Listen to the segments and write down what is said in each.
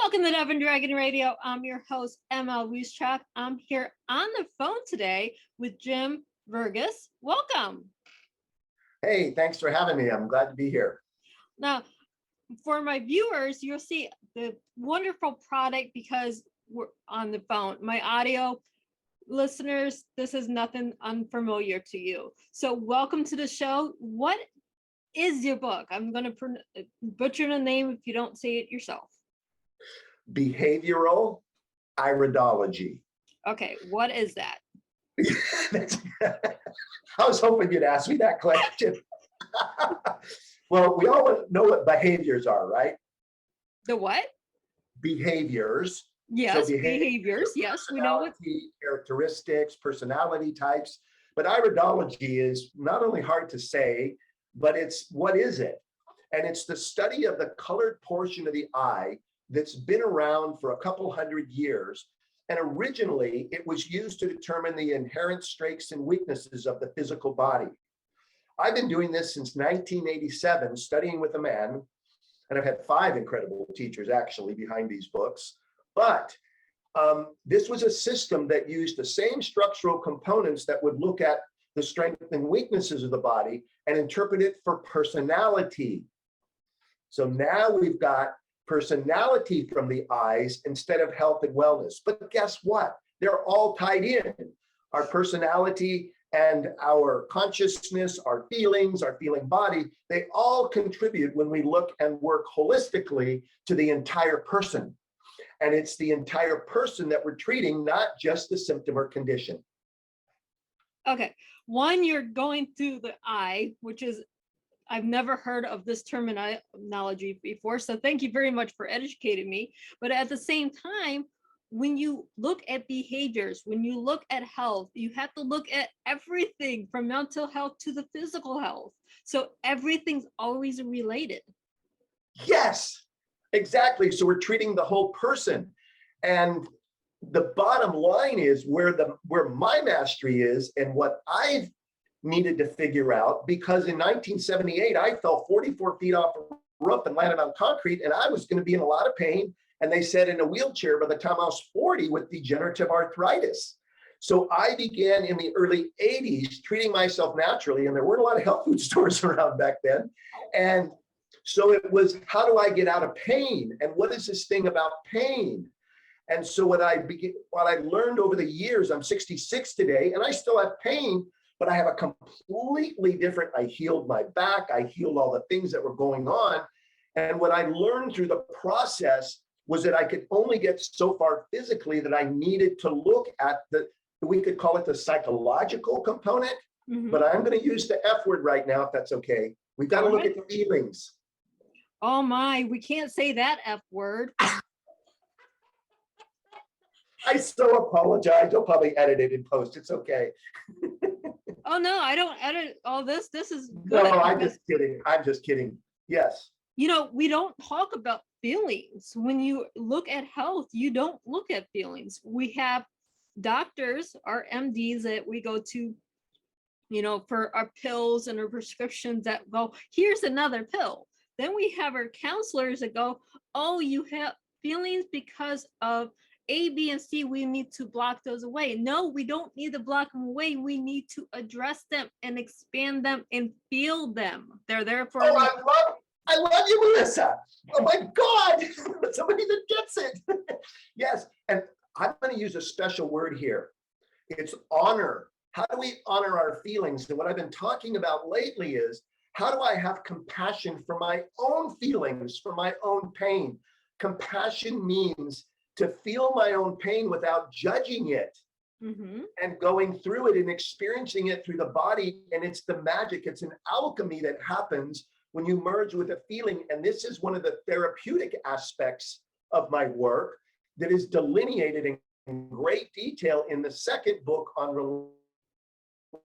Welcome to Dove and Dragon Radio. I'm your host, M.L.Ruscsak. I'm here on the phone today with Jim Verghis. Welcome. Hey, thanks for having me. I'm glad to be here. Now, for my viewers, you'll see the wonderful product because we're on the phone. My audio listeners, this is nothing unfamiliar to you. So welcome to the show. What is your book? I'm going to butcher the name if you don't say it yourself. Behavioral Iridology. Okay, what is that? I was hoping you'd ask me that question. Well, we all know what behaviors are, right? The what? Behaviors. Yes, so behaviors. Yes, we know what. Characteristics, personality types. But iridology is not only hard to say, but it's what is it? And it's the study of the colored portion of the eye that's been around for a couple hundred years. And originally, it was used to determine the inherent strengths and weaknesses of the physical body. I've been doing this since 1987, studying with a man, and I've had 5 incredible teachers actually behind these books. But this was a system that used the same structural components that would look at the strengths and weaknesses of the body and interpret it for personality. So now we've got personality from the eyes instead of health and wellness. But guess what? They're all tied in. Our personality and our consciousness, our feelings, our feeling body, they all contribute when we look and work holistically to the entire person. And it's the entire person that we're treating, not just the symptom or condition. Okay, one, you're going through the eye, which is, I've never heard of this terminology before, so thank you very much for educating me. But at the same time, when you look at behaviors, when you look at health, you have to look at everything from mental health to the physical health. So everything's always related. Yes, exactly. So we're treating the whole person. And the bottom line is where my mastery is and what I've needed to figure out, because in 1978, I fell 44 feet off a roof and landed on concrete, and I was going to be in a lot of pain. And they said in a wheelchair by the time I was 40 with degenerative arthritis. So I began in the early 80s treating myself naturally, and there weren't a lot of health food stores around back then. And so it was, how do I get out of pain? And what is this thing about pain? And so what I learned over the years, I'm 66 today, and I still have pain, but I have a completely different, I healed my back, I healed all the things that were going on. And what I learned through the process was that I could only get so far physically that I needed to look at we could call it the psychological component, but I'm going to use the F word right now, if that's okay. We've got to look at the feelings. Oh my, we can't say that F word. I so apologize. You'll probably edit it in post. It's okay. Oh no, I don't edit all this. This is good. No, I'm just kidding. I'm just kidding. Yes. You know, we don't talk about feelings. When you look at health, you don't look at feelings. We have doctors, our MDs that we go to, you know, for our pills and our prescriptions that go, here's another pill. Then we have our counselors that go, oh, you have feelings because of A, B, and C, we need to block those away. No, we don't need to block them away. We need to address them and expand them and feel them. They're there for a reason. I love you, Melissa. Oh my God, somebody that gets it. Yes, and I'm going to use a special word here. It's honor. How do we honor our feelings? And what I've been talking about lately is, how do I have compassion for my own feelings, for my own pain? Compassion means to feel my own pain without judging it and going through it and experiencing it through the body. And it's the magic, it's an alchemy that happens when you merge with a feeling. And this is one of the therapeutic aspects of my work that is delineated in great detail in the second book on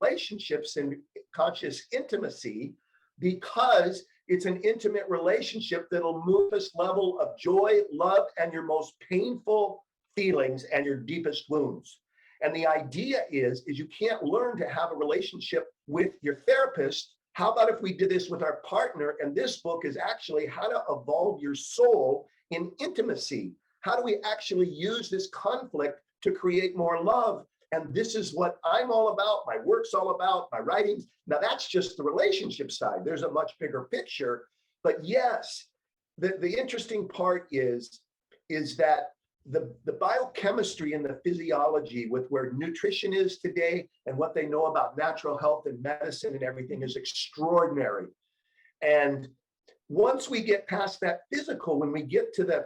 relationships and conscious intimacy, because it's an intimate relationship that'll move this level of joy, love, and your most painful feelings and your deepest wounds. And the idea is you can't learn to have a relationship with your therapist. How about if we did this with our partner? And this book is actually how to evolve your soul in intimacy, How do we actually use this conflict to create more love? And this is what I'm all about, my work's all about, my writings. Now that's just the relationship side. There's a much bigger picture. But yes, the interesting part is that the biochemistry and the physiology with where nutrition is today and what they know about natural health and medicine and everything is extraordinary. And once we get past that physical, when we get to the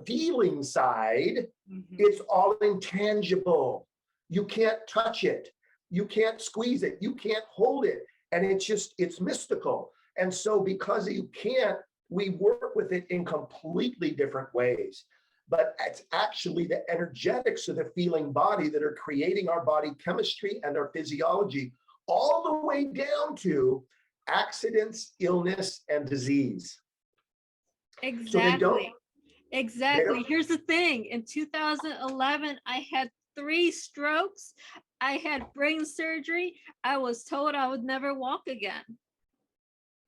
feeling side, it's all intangible. You can't touch it. You can't squeeze it. You can't hold it. And it's mystical. And so because you can't, we work with it in completely different ways. But it's actually the energetics of the feeling body that are creating our body chemistry and our physiology, all the way down to accidents, illness, and disease. Exactly. So exactly. Here's the thing. In 2011, I had 3 strokes. I had brain surgery. I was told I would never walk again.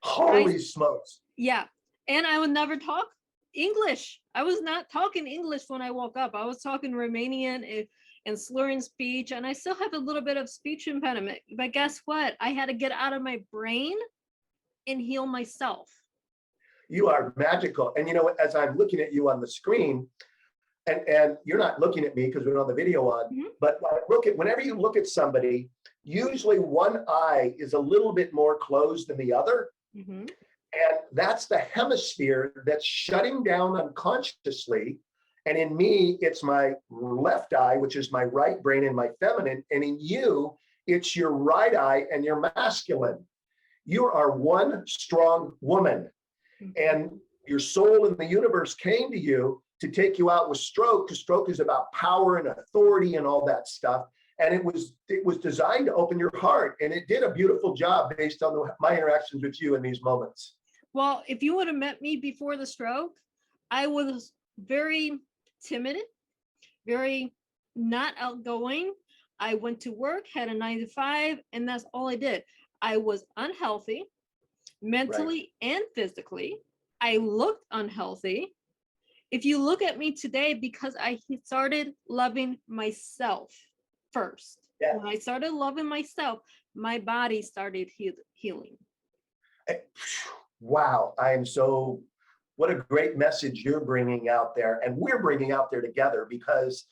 Holy smokes. Yeah. And I would never talk English. I was not talking English when I woke up. I was talking Romanian and slurring speech, and I still have a little bit of speech impediment. But guess what? I had to get out of my brain and heal myself. You are magical. And you know, as I'm looking at you on the screen, and you're not looking at me because we don't have the video on, but whenever you look at somebody, usually one eye is a little bit more closed than the other. And that's the hemisphere that's shutting down unconsciously. And in me, it's my left eye, which is my right brain and my feminine. And in you, it's your right eye and your masculine. You are one strong woman. And your soul in the universe came to you to take you out with stroke, because stroke is about power and authority and all that stuff. And it was designed to open your heart. And it did a beautiful job based on my interactions with you in these moments. Well, if you would have met me before the stroke, I was very timid, very not outgoing. I went to work, had a 9 to 5, and that's all I did. I was unhealthy, mentally and physically. I looked unhealthy. If you look at me today, because I started loving myself first. Yeah. When I started loving myself, my body started healing. Wow, what a great message you're bringing out there, and we're bringing out there together, because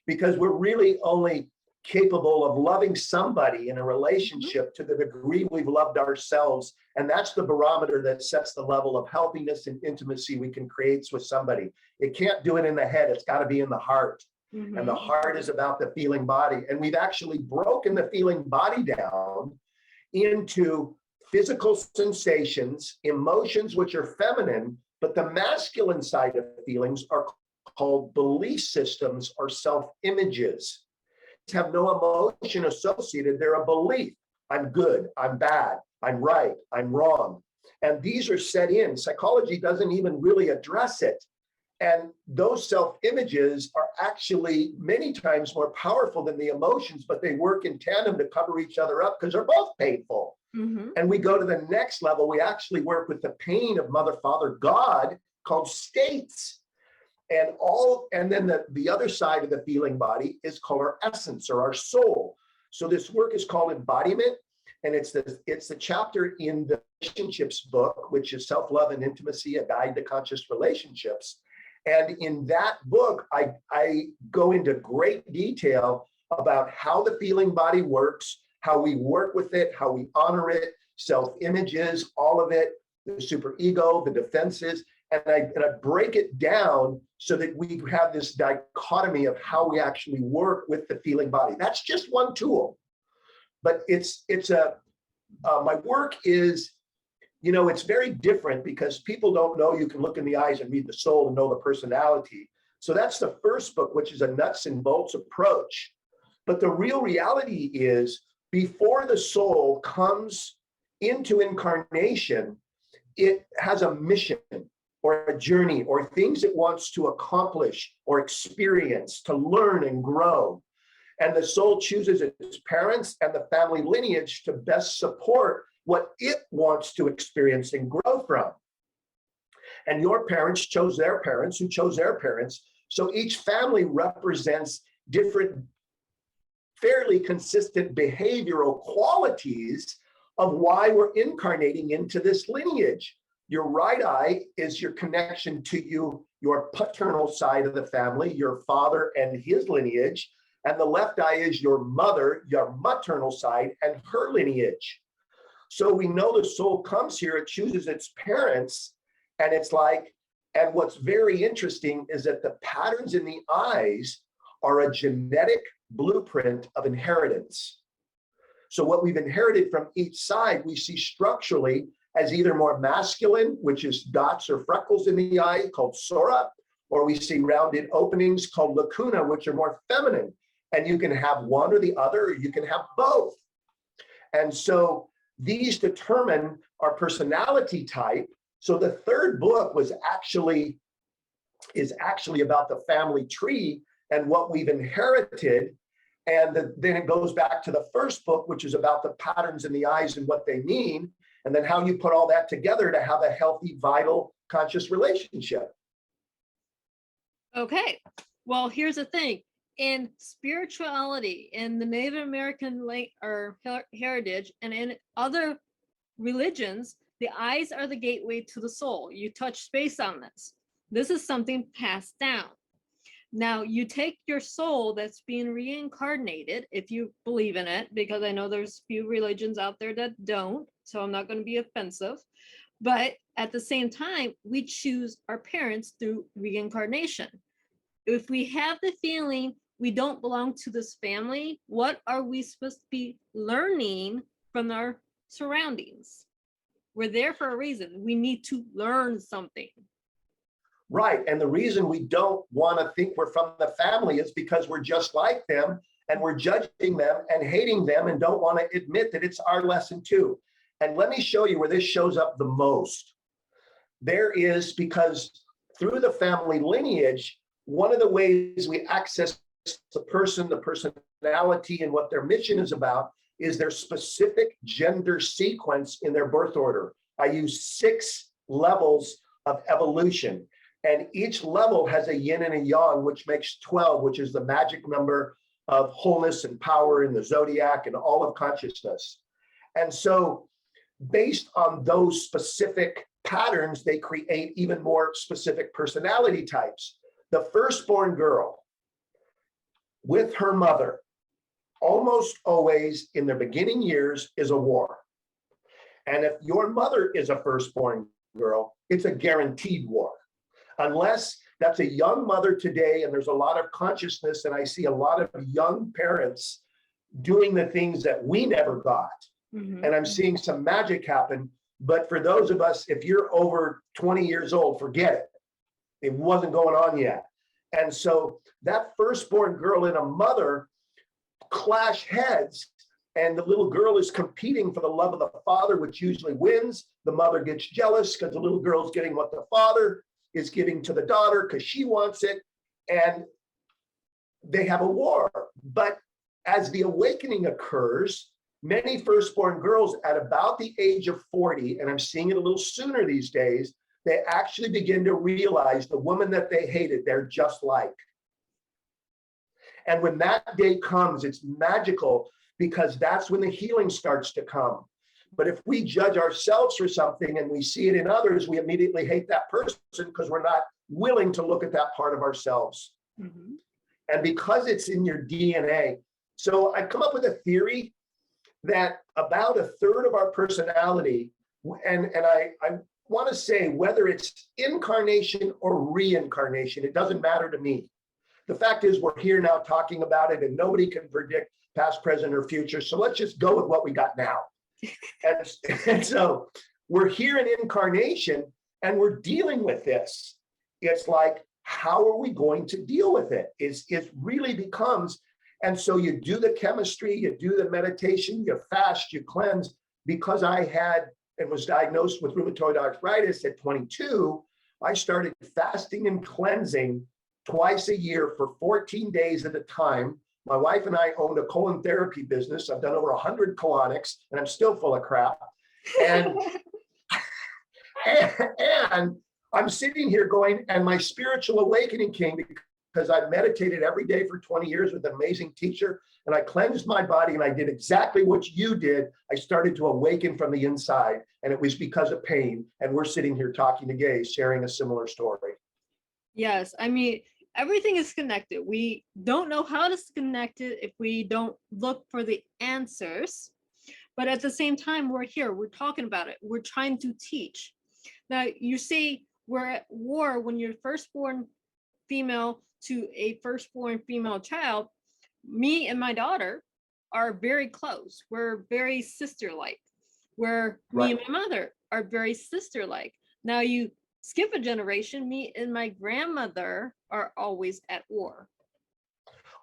we're really only capable of loving somebody in a relationship to the degree we've loved ourselves. And that's the barometer that sets the level of healthiness and intimacy we can create with somebody. It can't do it in the head. It's got to be in the heart. And the heart is about the feeling body. And we've actually broken the feeling body down into physical sensations, emotions, which are feminine, but the masculine side of feelings are called belief systems or self-images. Have no emotion associated. They're a belief. I'm good, I'm bad, I'm right, I'm wrong. And these are set in. Psychology doesn't even really address it. And those self-images are actually many times more powerful than the emotions, but they work in tandem to cover each other up because they're both painful. And we go to the next level. We actually work with the pain of Mother, Father, God, called states. And then the other side of the feeling body is called our essence or our soul. So this work is called embodiment. And it's the chapter in the relationships book, which is Self-Love and Intimacy, a guide to conscious relationships. And in that book, I go into great detail about how the feeling body works, how we work with it, how we honor it, self-images, all of it, the superego, the defenses, and I break it down so that we have this dichotomy of how we actually work with the feeling body. That's just one tool, but my work is, it's very different because people don't know you can look in the eyes and read the soul and know the personality. So that's the first book, which is a nuts and bolts approach. But the real reality is, before the soul comes into incarnation, it has a mission or a journey or things it wants to accomplish or experience, to learn and grow. And the soul chooses its parents and the family lineage to best support what it wants to experience and grow from. And your parents chose their parents, who chose their parents. So each family represents different, fairly consistent behavioral qualities of why we're incarnating into this lineage. Your right eye is your connection to your paternal side of the family, your father and his lineage. And the left eye is your mother, your maternal side, and her lineage. So we know the soul comes here, it chooses its parents, and it's like, and what's very interesting is that the patterns in the eyes are a genetic blueprint of inheritance. So what we've inherited from each side, we see structurally as either more masculine, which is dots or freckles in the eye called sora, or we see rounded openings called lacuna, which are more feminine. And you can have one or the other, or you can have both. And so these determine our personality type. So the third book is actually about the family tree and what we've inherited. And then it goes back to the first book, which is about the patterns in the eyes and what they mean, and then how you put all that together to have a healthy, vital, conscious relationship. Okay, well, here's the thing. In spirituality, in the Native American heritage, and in other religions, the eyes are the gateway to the soul. You touch space on this. This is something passed down. Now, you take your soul that's being reincarnated, if you believe in it, because I know there's few religions out there that don't, so I'm not going to be offensive. But at the same time, we choose our parents through reincarnation. If we have the feeling we don't belong to this family, what are we supposed to be learning from our surroundings? We're there for a reason. We need to learn something. Right. And the reason we don't want to think we're from the family is because we're just like them and we're judging them and hating them and don't want to admit that it's our lesson too. And let me show you where this shows up the most. There is, because through the family lineage, one of the ways we access the person, the personality, and what their mission is about is their specific gender sequence in their birth order. I use 6 levels of evolution. And each level has a yin and a yang, which makes 12, which is the magic number of wholeness and power in the zodiac and all of consciousness. And so based on those specific patterns, they create even more specific personality types. The firstborn girl with her mother, almost always in their beginning years, is a war. And if your mother is a firstborn girl, it's a guaranteed war. Unless that's a young mother today, and there's a lot of consciousness, and I see a lot of young parents doing the things that we never got. Mm-hmm. And I'm seeing some magic happen. But for those of us, if you're over 20 years old, forget it. It wasn't going on yet. And so that firstborn girl and a mother clash heads, and the little girl is competing for the love of the father, which usually wins. The mother gets jealous because the little girl's getting what the father is giving to the daughter because she wants it, and they have a war. But as the awakening occurs, many firstborn girls at about the age of 40, and I'm seeing it a little sooner these days, they actually begin to realize the woman that they hated, they're just like. And when that day comes, it's magical, because that's when the healing starts to come. But if we judge ourselves for something and we see it in others, we immediately hate that person because we're not willing to look at that part of ourselves. Mm-hmm. And because it's in your DNA. So I come up with a theory that about a third of our personality, and I want to say whether it's incarnation or reincarnation, it doesn't matter to me. The fact is we're here now talking about it, and nobody can predict past, present, or future. So let's just go with what we got now. And so we're here in incarnation and we're dealing with this. It's like, how are we going to deal with it? It really becomes, and so you do the chemistry, you do the meditation, you fast, you cleanse. Because I had and was diagnosed with rheumatoid arthritis at 22, I started fasting and cleansing twice a year for 14 days at a time. My wife and I owned a colon therapy business. I've done over 100 colonics, and I'm still full of crap. And, and I'm sitting here going, and my spiritual awakening came because I meditated every day for 20 years with an amazing teacher, and I cleansed my body, and I did exactly what you did. I started to awaken from the inside, and it was because of pain. And we're sitting here talking today, sharing a similar story. Yes, I mean, everything is connected. We don't know how to connect it if we don't look for the answers. But at the same time, we're here, we're talking about it, we're trying to teach. Now, you say we're at war when you're firstborn female to a firstborn female child. Me and my daughter are very close. We're very sister-like. Where me and my mother are very sister-like. Now you skip a generation, me and my grandmother are always at war.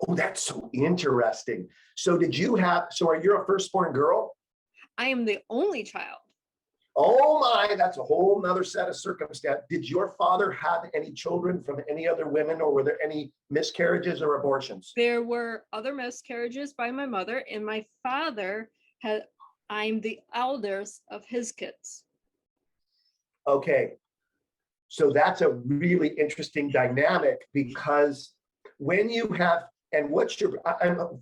Oh, that's so interesting. So are you a firstborn girl? I am the only child. Oh my, that's a whole nother set of circumstances. Did your father have any children from any other women, or were there any miscarriages or abortions? There were other miscarriages by my mother, and my father I'm the eldest of his kids. Okay. So that's a really interesting dynamic, because when you have, and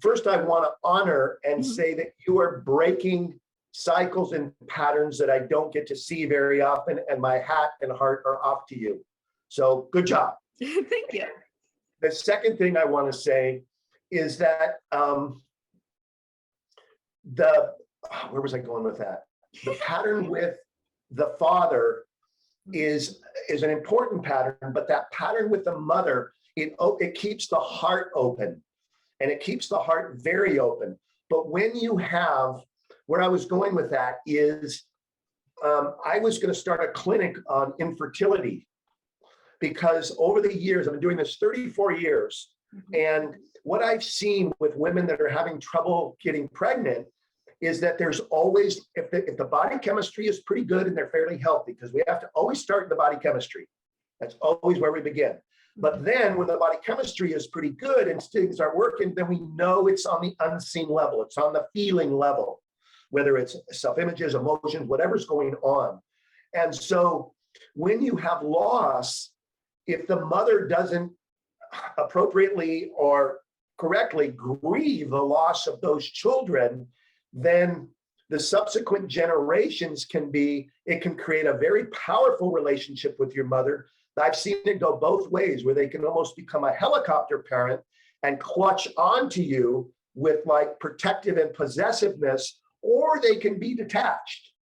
first I want to honor and say that you are breaking cycles and patterns that I don't get to see very often, and my hat and heart are off to you. So good job. Thank you. The second thing I want to say is that where was I going with that? The pattern with the father is an important pattern, but that pattern with the mother, it keeps the heart open, and it keeps the heart very open. But when you have, where I was going with that is, I was going to start a clinic on infertility, because over the years, I've been doing this 34 years. And what I've seen with women that are having trouble getting pregnant is that there's always, if the body chemistry is pretty good and they're fairly healthy, because we have to always start in the body chemistry. That's always where we begin. But then when the body chemistry is pretty good and things are working, then we know it's on the unseen level. It's on the feeling level, whether it's self-images, emotions, whatever's going on. And so when you have loss, if the mother doesn't appropriately or correctly grieve the loss of those children, then the subsequent generations it can create a very powerful relationship with your mother. I've seen it go both ways, where they can almost become a helicopter parent and clutch onto you with like protective and possessiveness, or they can be detached,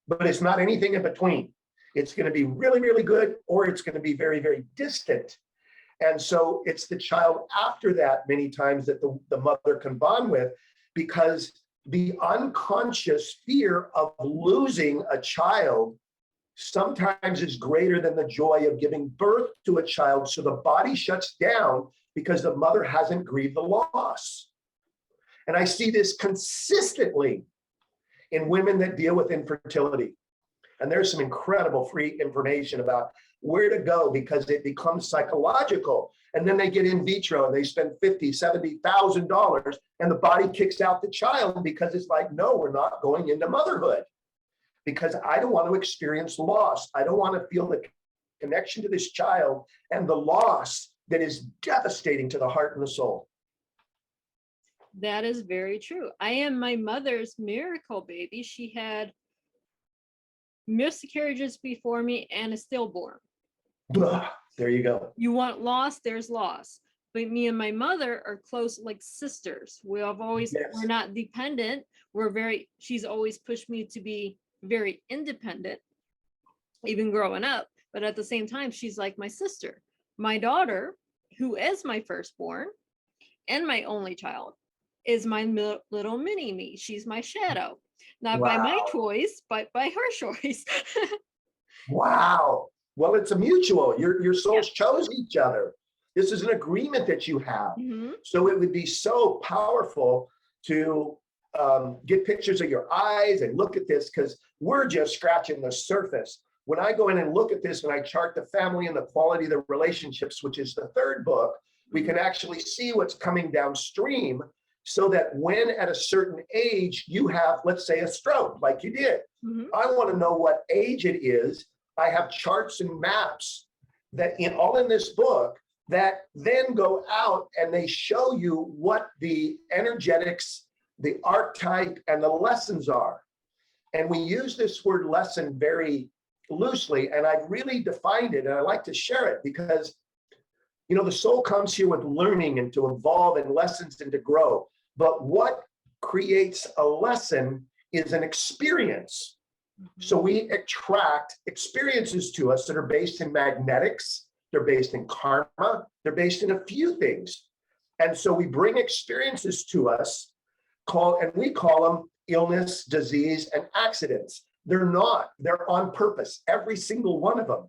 but it's not anything in between. It's going to be really, really good, or it's going to be very, very distant. And so it's the child after that many times that the mother can bond with, because the unconscious fear of losing a child sometimes is greater than the joy of giving birth to a child. So the body shuts down because the mother hasn't grieved the loss. And I see this consistently in women that deal with infertility. And there's some incredible free information about where to go, because it becomes psychological. And then they get in vitro and they spend $50,000, $70,000, and the body kicks out the child, because it's like, no, we're not going into motherhood, because I don't want to experience loss. I don't want to feel the connection to this child and the loss that is devastating to the heart and the soul. That is very true. I am my mother's miracle baby. She had miscarriages before me and is stillborn. There you go. You want loss, there's loss. But me and my mother are close like sisters. We're not dependent. She's always pushed me to be very independent, even growing up. But at the same time, she's like my sister. My daughter, who is my firstborn and my only child, is my little mini me. She's my shadow. Not by my choice, but by her choice. Wow. Well, it's a mutual. Your souls chose each other. This is an agreement that you have. So it would be so powerful to get pictures of your eyes and look at this, because we're just scratching the surface. When I go in and look at this and I chart the family and the quality of the relationships, which is the third book, we can actually see what's coming downstream, so that when at a certain age you have, let's say, a stroke like you did. I want to know what age it is. I have charts and maps that all in this book that then go out and they show you what the energetics, the archetype, and the lessons are. And we use this word lesson very loosely, and I've really defined it, and I like to share it because, you know, the soul comes here with learning and to evolve and lessons and to grow. But what creates a lesson is an experience. So we attract experiences to us that are based in magnetics, they're based in karma, they're based in a few things. And so we bring experiences to us, and we call them illness, disease, and accidents. They're not, they're on purpose, every single one of them.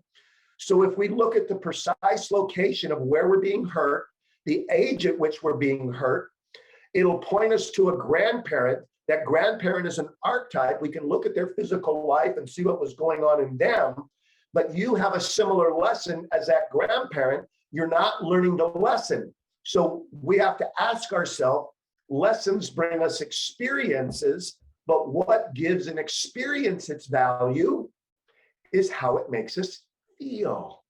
So if we look at the precise location of where we're being hurt, the age at which we're being hurt, it'll point us to a grandparent. That grandparent is an archetype. We can look at their physical life and see what was going on in them, but you have a similar lesson as that grandparent. You're not learning the lesson. So we have to ask ourselves, lessons bring us experiences, but what gives an experience its value is how it makes us feel.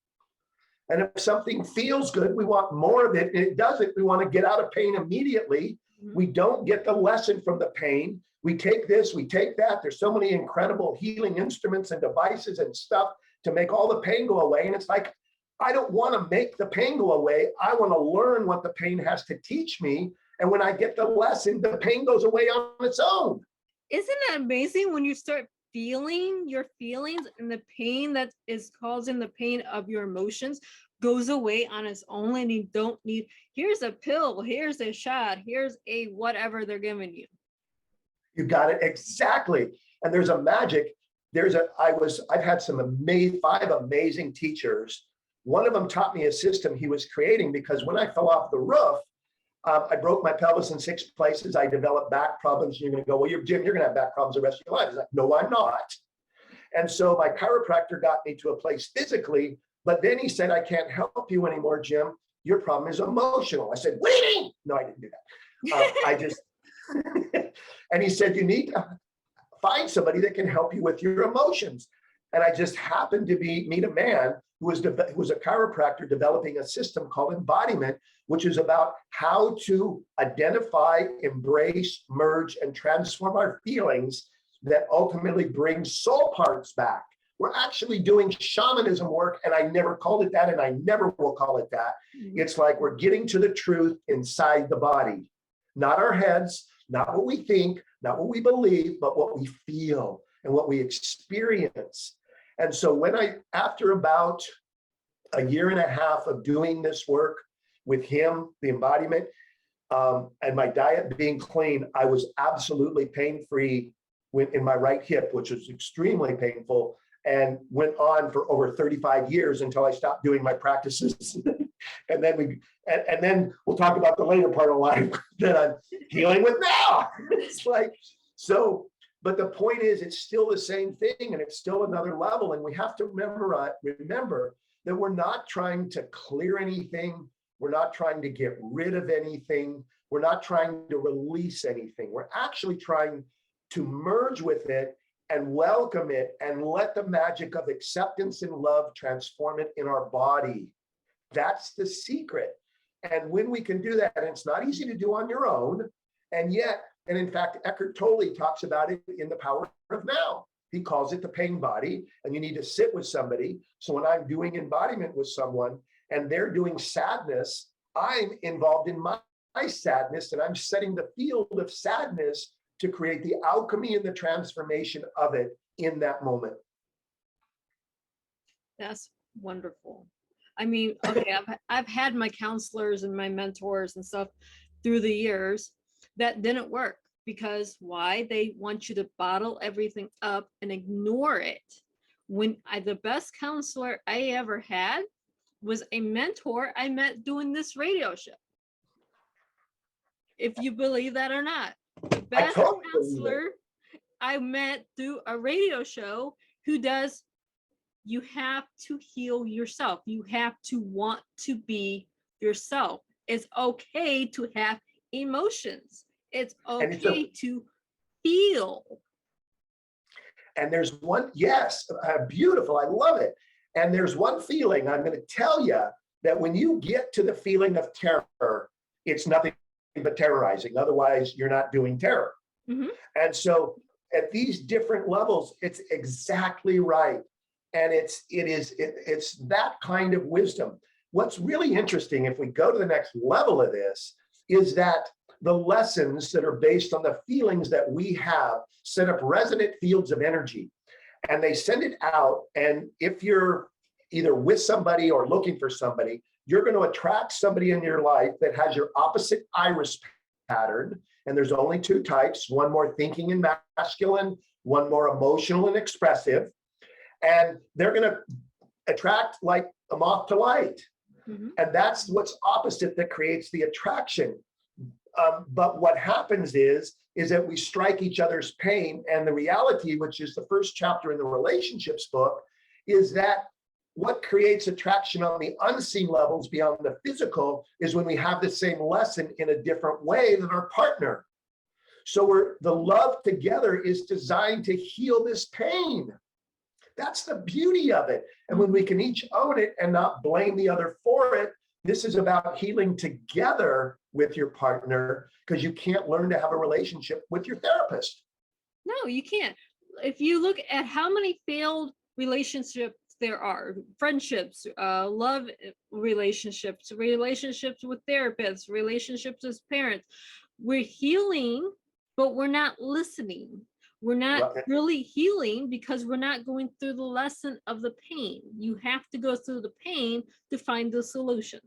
And if something feels good, we want more of it, and it doesn't, we want to get out of pain immediately. We don't get the lesson from the pain. We take this, we take that. There's so many incredible healing instruments and devices and stuff to make all the pain go away. And it's like, I don't want to make the pain go away. I want to learn what the pain has to teach me. And when I get the lesson, the pain goes away on its own. Isn't it amazing when you start feeling your feelings and the pain that is causing the pain of your emotions goes away on its own, and you don't need, here's a pill, here's a shot, here's a whatever they're giving you. You got it exactly. And there's a magic. I've had some 5 amazing teachers. One of them taught me a system he was creating, because when I fell off the roof, I broke my pelvis in 6 places. I developed back problems. You're going to go, well, Jim, you're going to have back problems the rest of your life. He's like, no, I'm not. And so my chiropractor got me to a place physically, but then he said, I can't help you anymore, Jim. Your problem is emotional. I said, what do you mean? No, I didn't do that. And he said, you need to find somebody that can help you with your emotions. And I just happened to meet a man who was a chiropractor developing a system called embodiment, which is about how to identify, embrace, merge, and transform our feelings that ultimately bring soul parts back. We're actually doing shamanism work, and I never called it that, and I never will call it that. It's like we're getting to the truth inside the body, not our heads, not what we think, not what we believe, but what we feel and what we experience. And so after about a year and a half of doing this work with him, the embodiment, and my diet being clean, I was absolutely pain-free in my right hip, which was extremely painful, and went on for over 35 years until I stopped doing my practices. And then we'll talk about the later part of life that I'm healing with now. It's like, so, but the point is, it's still the same thing, and it's still another level. And we have to remember that we're not trying to clear anything. We're not trying to get rid of anything. We're not trying to release anything. We're actually trying to merge with it and welcome it and let the magic of acceptance and love transform it in our body. That's the secret. And when we can do that, and it's not easy to do on your own, and in fact, Eckhart Tolle talks about it in The Power of Now. He calls it the pain body, and you need to sit with somebody. So when I'm doing embodiment with someone and they're doing sadness, I'm involved in my sadness, and I'm setting the field of sadness to create the alchemy and the transformation of it in that moment. That's wonderful. I mean, okay, I've had my counselors and my mentors and stuff through the years that didn't work, because why? They want you to bottle everything up and ignore it. The best counselor I ever had was a mentor I met doing this radio show. If you believe that or not. The best counselor I met through a radio show who does, you have to heal yourself. You have to want to be yourself. It's okay to have emotions. It's okay to feel. And there's one, yes, beautiful. I love it. And there's one feeling I'm going to tell you that when you get to the feeling of terror, it's nothing but terrorizing. Otherwise, you're not doing terror. Mhm. And so at these different levels, it's exactly right. And it's that kind of wisdom. What's really interesting, if we go to the next level of this, is that the lessons that are based on the feelings that we have set up resonant fields of energy, and they send it out. And if you're either with somebody or looking for somebody, you're going to attract somebody in your life that has your opposite iris pattern. And there's only two types, one more thinking and masculine, one more emotional and expressive. And they're going to attract like a moth to light. Mhm. And that's what's opposite that creates the attraction. But what happens is that we strike each other's pain. And the reality, which is the first chapter in the relationships book, is that what creates attraction on the unseen levels beyond the physical is when we have the same lesson in a different way than our partner. So the love together is designed to heal this pain. That's the beauty of it. And when we can each own it and not blame the other for it, this is about healing together with your partner, because you can't learn to have a relationship with your therapist. No, you can't. If you look at how many failed relationships there are, friendships, love relationships, relationships with therapists, relationships as parents, we're healing, but we're not listening. We're not really healing because we're not going through the lesson of the pain. You have to go through the pain to find the solution.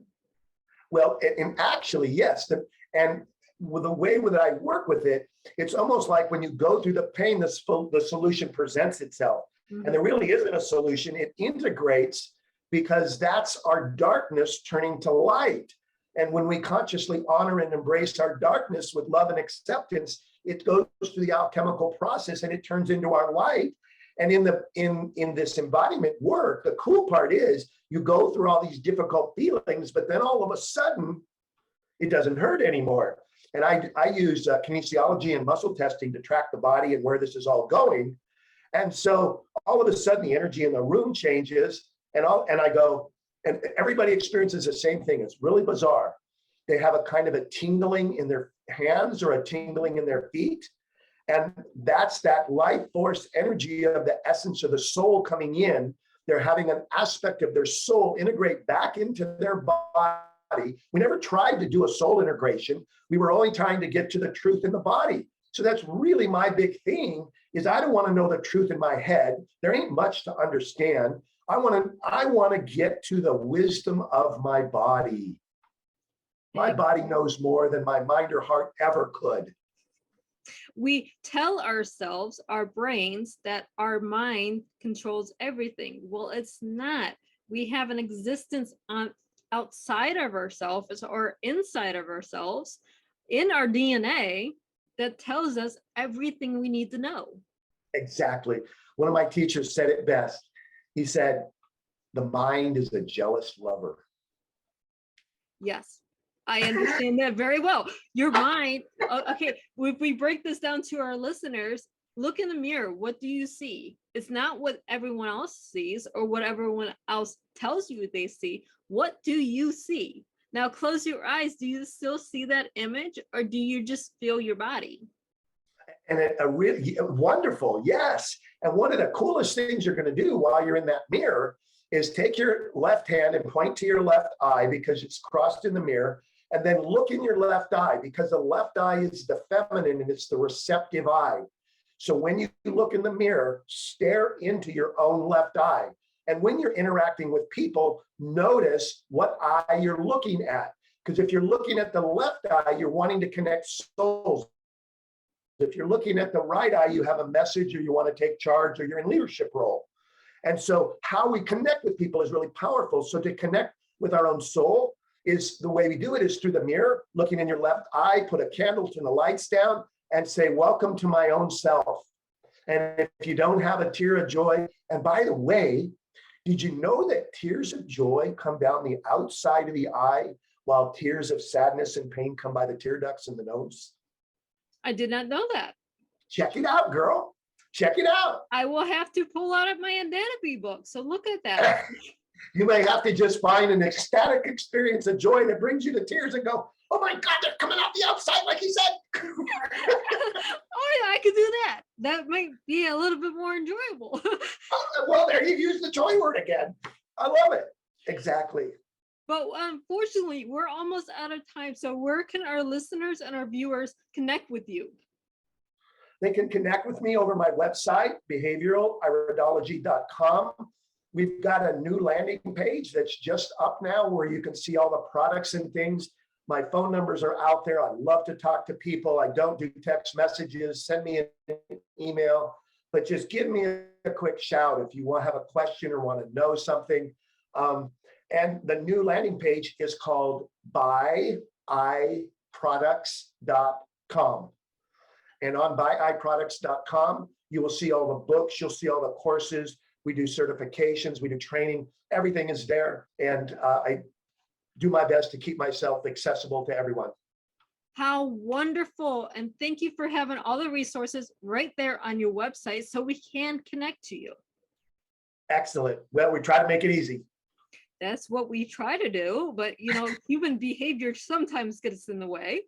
Well, and actually, yes. And with the way that I work with it, it's almost like when you go through the pain, the solution presents itself. Mm-hmm. And there really isn't a solution. It integrates, because that's our darkness turning to light. And when we consciously honor and embrace our darkness with love and acceptance, it goes through the alchemical process and it turns into our light. And in this embodiment work, the cool part is you go through all these difficult feelings, but then all of a sudden, it doesn't hurt anymore. And I use kinesiology and muscle testing to track the body and where this is all going. And so all of a sudden, the energy in the room changes, and I go, and everybody experiences the same thing. It's really bizarre. They have a kind of a tingling in their hands or a tingling in their feet. And that's that life force energy of the essence of the soul coming in. They're having an aspect of their soul integrate back into their body. We never tried to do a soul integration. We were only trying to get to the truth in the body. So that's really my big thing, is I don't want to know the truth in my head. There ain't much to understand. I want to get to the wisdom of my body. My body knows more than my mind or heart ever could. We tell ourselves, our brains, that our mind controls everything. Well, it's not. We have an existence outside of ourselves or inside of ourselves in our DNA that tells us everything we need to know. Exactly. One of my teachers said it best. He said, the mind is a jealous lover. Yes, I understand that very well. Your mind, okay, if we break this down to our listeners, look in the mirror. What do you see? It's not what everyone else sees or what everyone else tells you they see. What do you see? Now close your eyes. Do you still see that image, or do you just feel your body? And a really wonderful, yes. And one of the coolest things you're going to do while you're in that mirror is take your left hand and point to your left eye, because it's crossed in the mirror, and then look in your left eye, because the left eye is the feminine and it's the receptive eye. So when you look in the mirror, stare into your own left eye. And when you're interacting with people, notice what eye you're looking at. Because if you're looking at the left eye, you're wanting to connect souls. If you're looking at the right eye, you have a message, or you want to take charge, or you're in leadership role. And so how we connect with people is really powerful. So to connect with our own soul, is the way we do it is through the mirror, looking in your left eye, put a candle, turn the lights down, and say, welcome to my own self. And if you don't have a tear of joy, and by the way, did you know that tears of joy come down the outside of the eye, while tears of sadness and pain come by the tear ducts in the nose? I did not know that. Check it out, girl. Check it out. I will have to pull out of my anatomy book. So look at that. You may have to just find an ecstatic experience of joy that brings you to tears and go, oh my God, they're coming out the outside, like he said. Oh yeah, I could do that. That might be a little bit more enjoyable. Well, there you use the joy word again. I love it. Exactly. But unfortunately, we're almost out of time. So where can our listeners and our viewers connect with you? They can connect with me over my website, behavioraliridology.com. We've got a new landing page that's just up now where you can see all the products and things. My phone numbers are out there. I love to talk to people. I don't do text messages. Send me an email, but just give me a quick shout if you want to have a question or want to know something. And the new landing page is called buyiproducts.com. And on buyiproducts.com, you will see all the books, you'll see all the courses. We do certifications, we do training, everything is there. And I do my best to keep myself accessible to everyone. How wonderful. And thank you for having all the resources right there on your website so we can connect to you. Excellent. Well, we try to make it easy. That's what we try to do, but you know, human behavior sometimes gets in the way.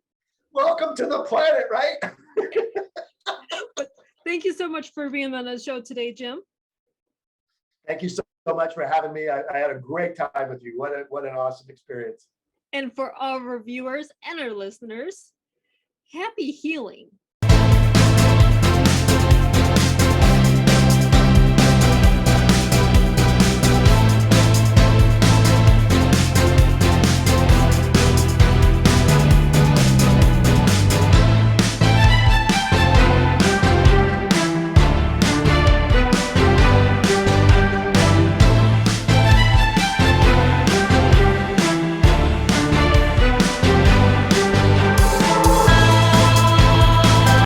Welcome to the planet, right? But thank you so much for being on the show today, Jim. Thank you so much for having me. I had a great time with you. What an awesome experience. And for all of our viewers and our listeners, happy healing.